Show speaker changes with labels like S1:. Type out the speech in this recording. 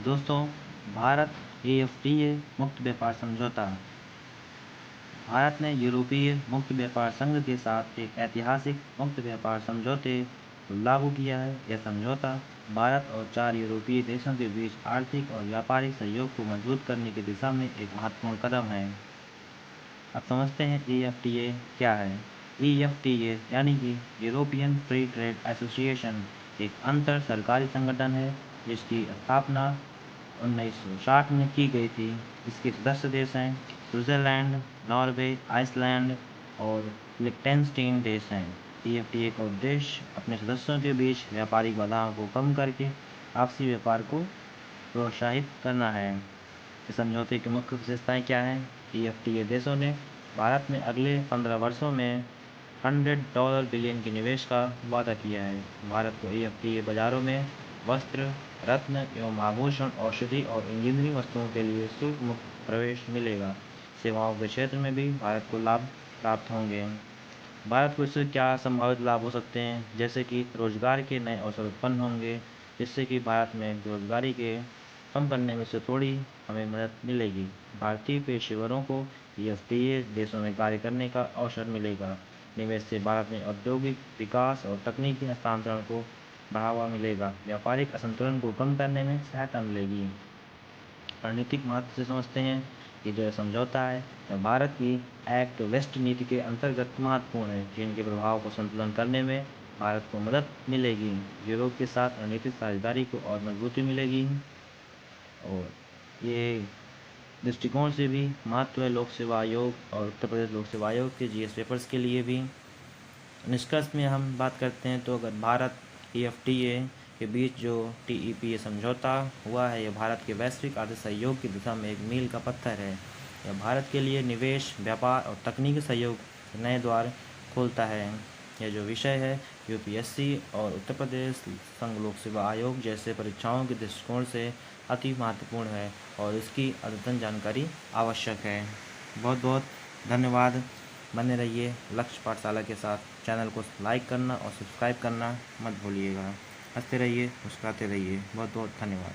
S1: दोस्तों, भारत एएफटीए मुक्त व्यापार समझौता। भारत ने यूरोपीय मुक्त व्यापार संघ के साथ एक ऐतिहासिक मुक्त व्यापार समझौते को लागू किया है। यह समझौता भारत और 4 यूरोपीय देशों के बीच आर्थिक और व्यापारिक सहयोग को मजबूत करने की दिशा में एक महत्वपूर्ण कदम है। अब समझते हैं एएफटीए क्या है। एएफटीए यानी कि यूरोपियन फ्री ट्रेड एसोसिएशन एक अंतर सरकारी संगठन है जिसकी स्थापना 1960 में की गई थी। इसके सदस्य देश हैं स्विट्जरलैंड, नॉर्वे, आइसलैंड और लिechtenstein देश हैं। एएफटीए का उद्देश्य अपने सदस्यों के बीच व्यापारिक बाधाओं को कम करके आपसी व्यापार को प्रोत्साहित करना है। इस समझौते की मुख्य विशेषताएं क्या हैं? एएफटीए देशों ने भारत में अगले 15 वर्षों में $100 बिलियन के निवेश का वादा किया है। भारत को एएफटीए बाजारों में वस्त्र, रत्न एवं आभूषण, औषधि और इंजीनियरिंग वस्तुओं के लिए शुल्क मुक्त प्रवेश मिलेगा। सेवाओं के क्षेत्र में भी भारत को लाभ प्राप्त होंगे। भारत को इससे क्या संभावित लाभ हो सकते हैं? जैसे कि रोजगार के नए अवसर उत्पन्न होंगे, जिससे कि भारत में बेरोजगारी के कम करने में से थोड़ी हमें मदद मिलेगी। भारतीय पेशेवरों को एएफटीए देशों में कार्य करने का अवसर मिलेगा। निवेश से भारत में औद्योगिक विकास और तकनीकी हस्तांतरण को बढ़ावा मिलेगा। व्यापारिक असंतुलन को कम करने में सहायता मिलेगी। रणनीतिक महत्व से समझते हैं कि जो समझौता है यह भारत की एक्ट वेस्ट नीति के अंतर्गत महत्वपूर्ण है, जिनके प्रभाव को संतुलन करने में भारत को मदद मिलेगी। यूरोप के साथ रणनीतिक साझेदारी को और मजबूती मिलेगी और ये दृष्टिकोण से भी महत्व है लोक सेवा आयोग और उत्तर प्रदेश लोक सेवा आयोग के जीएस पेपर्स के लिए भी। निष्कर्ष में हम बात करते हैं तो अगर भारत एएफटीए के बीच जो टीईपीए समझौता हुआ है, यह भारत के वैश्विक आर्थिक सहयोग की दिशा में एक मील का पत्थर है। यह भारत के लिए निवेश, व्यापार और तकनीकी सहयोग के नए द्वार खोलता है। यह जो विषय है यूपीएससी और उत्तर प्रदेश संघ लोक सेवा आयोग जैसे परीक्षाओं के दृष्टिकोण से अति महत्वपूर्ण है और इसकी अद्यतन जानकारी आवश्यक है। बहुत बहुत धन्यवाद। बने रहिए लक्ष्य पाठशाला के साथ। चैनल को लाइक करना और सब्सक्राइब करना मत भूलिएगा। हंसते रहिए, मुस्कुराते रहिए। बहुत बहुत धन्यवाद।